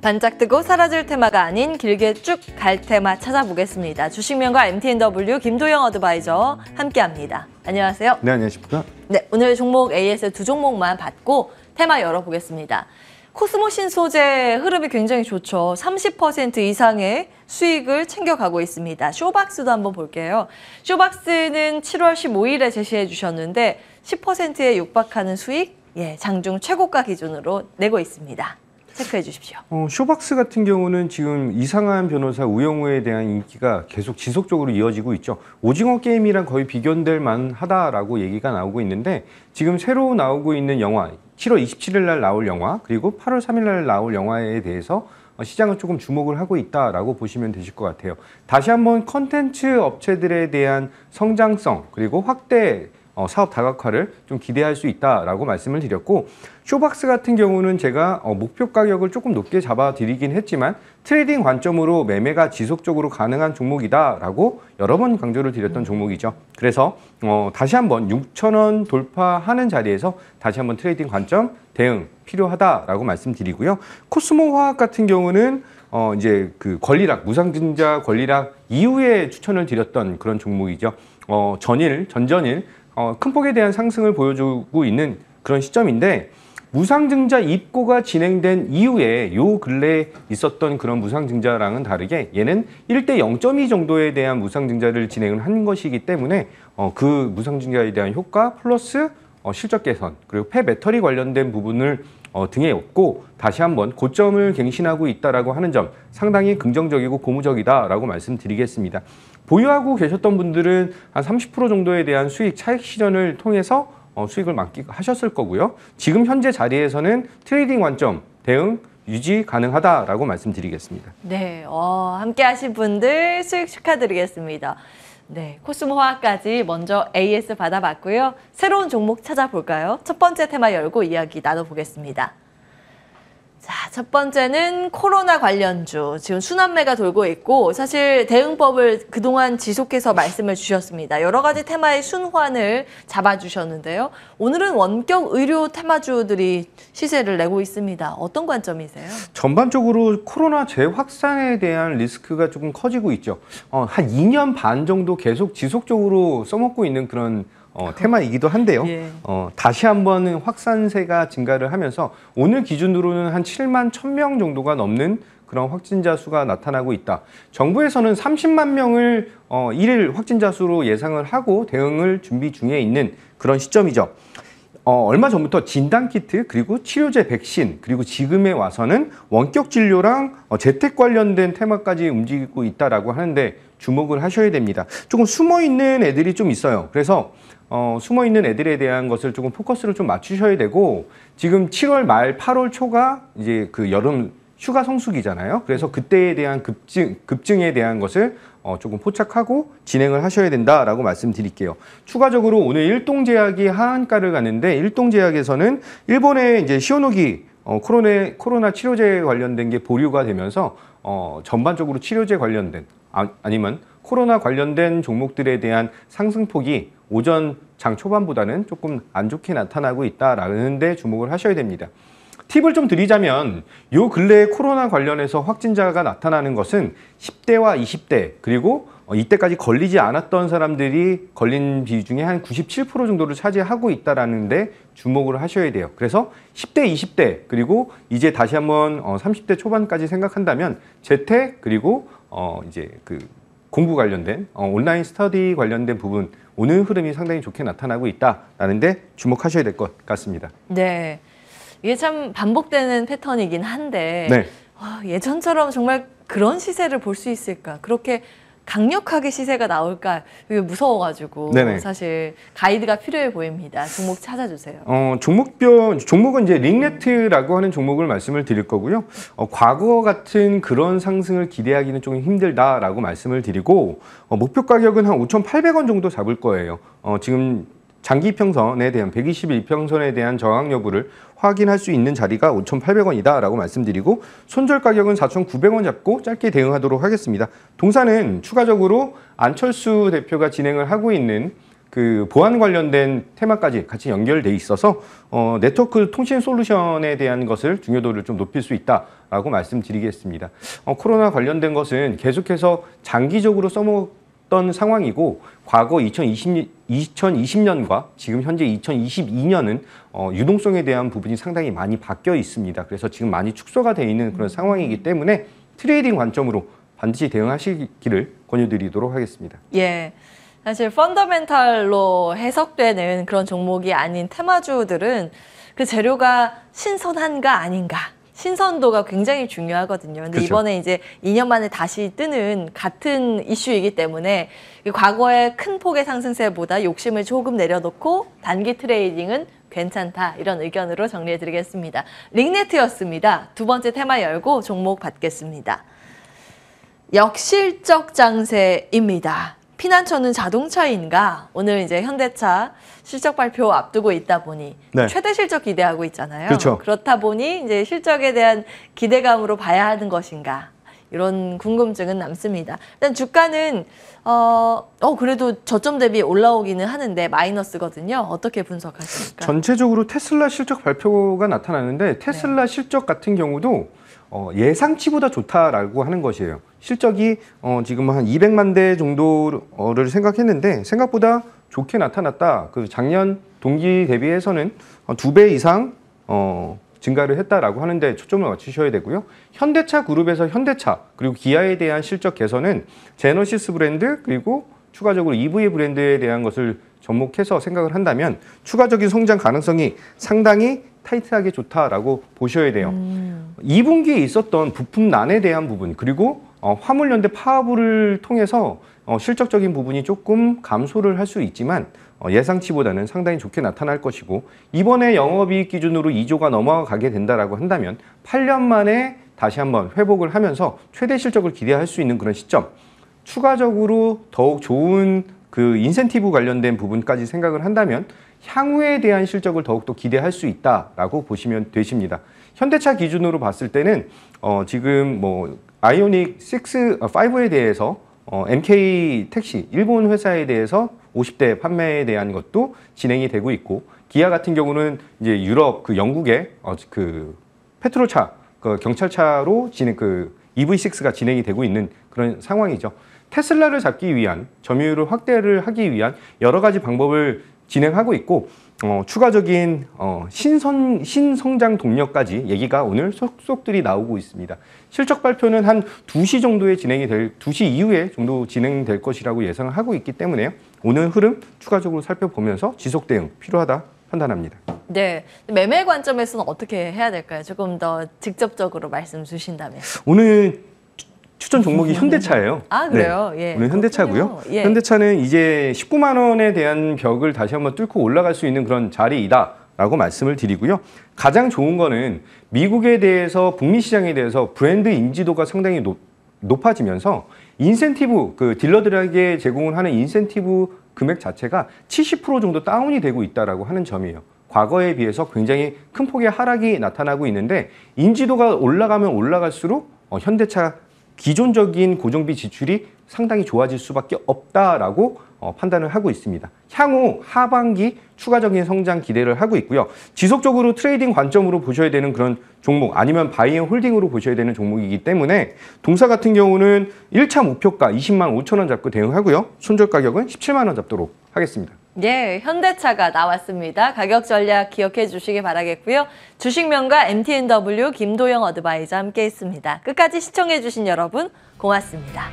반짝 뜨고 사라질 테마가 아닌 길게 쭉 갈 테마 찾아보겠습니다. 주식명가 MTNW 김도영 어드바이저 함께합니다. 안녕하세요. 네, 안녕하십니까. 네, 오늘 종목 AS 두 종목만 받고 테마 열어보겠습니다. 코스모 신소재 흐름이 굉장히 좋죠. 30% 이상의 수익을 챙겨가고 있습니다. 쇼박스도 한번 볼게요. 쇼박스는 7월 15일에 제시해 주셨는데 10%에 육박하는 수익, 장중 최고가 기준으로 내고 있습니다. 체크해 주십시오. 쇼박스 같은 경우는 지금 이상한 변호사 우영우에 대한 인기가 계속 지속적으로 이어지고 있죠. 오징어 게임이랑 거의 비견될 만하다라고 얘기가 나오고 있는데 지금 새로 나오고 있는 영화, 7월 27일 날 나올 영화, 그리고 8월 3일 날 나올 영화에 대해서 시장은 조금 주목을 하고 있다라고 보시면 되실 것 같아요. 다시 한번 컨텐츠 업체들에 대한 성장성 그리고 확대 사업 다각화를 좀 기대할 수 있다라고 말씀을 드렸고, 쇼박스 같은 경우는 제가 목표 가격을 조금 높게 잡아드리긴 했지만 트레이딩 관점으로 매매가 지속적으로 가능한 종목이다라고 여러 번 강조를 드렸던 종목이죠. 그래서 다시 한번 6,000원 돌파하는 자리에서 다시 한번 트레이딩 관점 대응 필요하다라고 말씀드리고요. 코스모 화학 같은 경우는 이제 그 권리락, 무상증자 권리락 이후에 추천을 드렸던 그런 종목이죠. 전전일 큰 폭에 대한 상승을 보여주고 있는 그런 시점인데, 무상증자 입고가 진행된 이후에 요 근래에 있었던 그런 무상증자랑은 다르게 얘는 1대 0.2 정도에 대한 무상증자를 진행을 한 것이기 때문에 그 무상증자에 대한 효과 플러스 실적 개선 그리고 폐배터리 관련된 부분을 등에 업고 다시 한번 고점을 갱신하고 있다라고 하는 점 상당히 긍정적이고 고무적이다라고 말씀드리겠습니다. 보유하고 계셨던 분들은 한 30% 정도에 대한 수익 차익 실현을 통해서 수익을 만끽하셨을 거고요. 지금 현재 자리에서는 트레이딩 관점 대응 유지 가능하다라고 말씀드리겠습니다. 네, 함께 하신 분들 수익 축하드리겠습니다. 네, 코스모 화학까지 먼저 AS 받아봤고요. 새로운 종목 찾아볼까요? 첫 번째 테마 열고 이야기 나눠보겠습니다. 자, 첫 번째는 코로나 관련주. 지금 순환매가 돌고 있고 사실 대응법을 그동안 지속해서 말씀을 주셨습니다. 여러 가지 테마의 순환을 잡아주셨는데요. 오늘은 원격 의료 테마주들이 시세를 내고 있습니다. 어떤 관점이세요? 전반적으로 코로나 재확산에 대한 리스크가 조금 커지고 있죠. 한 2년 반 정도 계속 지속적으로 써먹고 있는 그런 테마이기도 한데요. 예. 다시 한번 확산세가 증가를 하면서 오늘 기준으로는 한 7만 1,000명 정도가 넘는 그런 확진자 수가 나타나고 있다. 정부에서는 30만 명을 일일 확진자 수로 예상을 하고 대응을 준비 중에 있는 그런 시점이죠. 얼마 전부터 진단키트 그리고 치료제 백신 그리고 지금에 와서는 원격 진료랑 재택 관련된 테마까지 움직이고 있다라고 하는데 주목을 하셔야 됩니다. 조금 숨어있는 애들이 좀 있어요. 그래서 숨어있는 애들에 대한 것을 조금 포커스를 좀 맞추셔야 되고, 지금 7월 말 8월 초가 이제 그 여름 휴가 성수기잖아요. 그래서 그때에 대한 급증에 대한 것을 조금 포착하고 진행을 하셔야 된다라고 말씀드릴게요. 추가적으로 오늘 일동제약이 하한가를 갔는데, 일동제약에서는 일본의 이제 시오노기 코로나 치료제 관련된 게 보류가 되면서 전반적으로 치료제 관련된 아니면 코로나 관련된 종목들에 대한 상승폭이 오전 장 초반보다는 조금 안 좋게 나타나고 있다라는 데 주목을 하셔야 됩니다. 팁을 좀 드리자면 요 근래에 코로나 관련해서 확진자가 나타나는 것은 10대와 20대 그리고 이때까지 걸리지 않았던 사람들이 걸린 비중의 한 97% 정도를 차지하고 있다는 데 주목을 하셔야 돼요. 그래서 10대, 20대 그리고 이제 다시 한번 30대 초반까지 생각한다면 재택 그리고 이제 그 공부 관련된 온라인 스터디 관련된 부분 오늘 흐름이 상당히 좋게 나타나고 있다라는 데 주목하셔야 될 것 같습니다. 네, 이게 참 반복되는 패턴이긴 한데 네. 예전처럼 정말 그런 시세를 볼 수 있을까? 그렇게 강력하게 시세가 나올까? 이게 무서워가지고 네네. 사실 가이드가 필요해 보입니다. 종목 찾아주세요. 종목은 이제 링네트라고 하는 종목을 말씀을 드릴 거고요. 과거 같은 그런 상승을 기대하기는 좀 힘들다라고 말씀을 드리고, 목표 가격은 한 5,800원 정도 잡을 거예요. 지금 장기 이평선에 대한 121평선에 대한 저항 여부를 확인할 수 있는 자리가 5,800원이다 라고 말씀드리고, 손절 가격은 4,900원 잡고 짧게 대응하도록 하겠습니다. 동사는 추가적으로 안철수 대표가 진행을 하고 있는 그 보안 관련된 테마까지 같이 연결돼 있어서 네트워크 통신 솔루션에 대한 것을 중요도를 좀 높일 수 있다라고 라고 말씀드리겠습니다. 코로나 관련된 것은 계속해서 장기적으로 써먹던 상황이고 과거 2020년과 지금 현재 2022년은 유동성에 대한 부분이 상당히 많이 바뀌어 있습니다. 그래서 지금 많이 축소가 되어 있는 그런 상황이기 때문에 트레이딩 관점으로 반드시 대응하시기를 권유드리도록 하겠습니다. 예. 사실 펀더멘탈로 해석되는 그런 종목이 아닌 테마주들은 그 재료가 신선한가 아닌가, 신선도가 굉장히 중요하거든요. 근데 그렇죠. 이번에 이제 2년 만에 다시 뜨는 같은 이슈이기 때문에 과거의 큰 폭의 상승세보다 욕심을 조금 내려놓고 단기 트레이딩은 괜찮다, 이런 의견으로 정리해드리겠습니다. 링네트였습니다. 두 번째 테마 열고 종목 받겠습니다. 역실적 장세입니다. 피난처는 자동차인가? 오늘 이제 현대차 실적 발표 앞두고 있다 보니 네. 최대 실적 기대하고 있잖아요. 그렇죠. 그렇다 보니 이제 실적에 대한 기대감으로 봐야 하는 것인가? 이런 궁금증은 남습니다. 일단 주가는 그래도 저점 대비 올라오기는 하는데 마이너스거든요. 어떻게 분석하십니까? 전체적으로 테슬라 실적 발표가 나타나는데 테슬라 실적 같은 경우도 예상치보다 좋다라고 하는 것이에요. 실적이 지금 한 200만 대 정도를 생각했는데 생각보다 좋게 나타났다. 그 작년 동기 대비해서는 2배 이상 증가를 했다라고 하는데 초점을 맞추셔야 되고요. 현대차 그룹에서 현대차 그리고 기아에 대한 실적 개선은 제너시스 브랜드 그리고 추가적으로 EV 브랜드에 대한 것을 접목해서 생각을 한다면 추가적인 성장 가능성이 상당히 타이트하게 좋다라고 보셔야 돼요. 2분기에 있었던 부품난에 대한 부분 그리고 화물연대 파업을 통해서 실적적인 부분이 조금 감소를 할 수 있지만 예상치보다는 상당히 좋게 나타날 것이고 이번에 영업이익 기준으로 2조가 넘어가게 된다라고 한다면 8년 만에 다시 한번 회복을 하면서 최대 실적을 기대할 수 있는 그런 시점, 추가적으로 더욱 좋은 그 인센티브 관련된 부분까지 생각을 한다면 향후에 대한 실적을 더욱더 기대할 수 있다라고 보시면 되십니다. 현대차 기준으로 봤을 때는 지금 뭐 아이오닉 5에 대해서 MK 택시 일본 회사에 대해서 50대 판매에 대한 것도 진행이 되고 있고 기아 같은 경우는 이제 유럽 그 영국의 그 페트롤차 그 경찰차로 그 EV6가 진행이 되고 있는 그런 상황이죠. 테슬라를 잡기 위한 점유율을 확대를 하기 위한 여러 가지 방법을 진행하고 있고 추가적인 신성장 동력까지 얘기가 오늘 속속들이 나오고 있습니다. 실적 발표는 한 2시 정도에 2시 이후에 정도 진행될 것이라고 예상을 하고 있기 때문에요. 오늘 흐름 추가적으로 살펴보면서 지속 대응 필요하다 판단합니다. 네, 매매 관점에서는 어떻게 해야 될까요? 조금 더 직접적으로 말씀 주신다면. 오늘 추천 종목이 현대차예요. 아, 그래요? 네. 예. 오늘 현대차고요. 그렇군요. 예. 현대차는 이제 19만 원에 대한 벽을 다시 한번 뚫고 올라갈 수 있는 그런 자리이다라고 말씀을 드리고요. 가장 좋은 거는 미국에 대해서 북미 시장에 대해서 브랜드 인지도가 상당히 높아지면서 인센티브 그 딜러들에게 제공을 하는 인센티브 금액 자체가 70% 정도 다운이 되고 있다라고 하는 점이에요. 과거에 비해서 굉장히 큰 폭의 하락이 나타나고 있는데 인지도가 올라가면 올라갈수록 현대차 기존적인 고정비 지출이 상당히 좋아질 수밖에 없다라고 판단을 하고 있습니다. 향후 하반기 추가적인 성장 기대를 하고 있고요. 지속적으로 트레이딩 관점으로 보셔야 되는 그런 종목 아니면 바이앤 홀딩으로 보셔야 되는 종목이기 때문에 동사 같은 경우는 1차 목표가 20만 5천 원 잡고 대응하고요. 손절 가격은 17만 원 잡도록 하겠습니다. 예, 현대차가 나왔습니다. 가격 전략 기억해 주시기 바라겠고요. 주식명가 MTNW 김도영 어드바이저 함께 했습니다. 끝까지 시청해 주신 여러분 고맙습니다.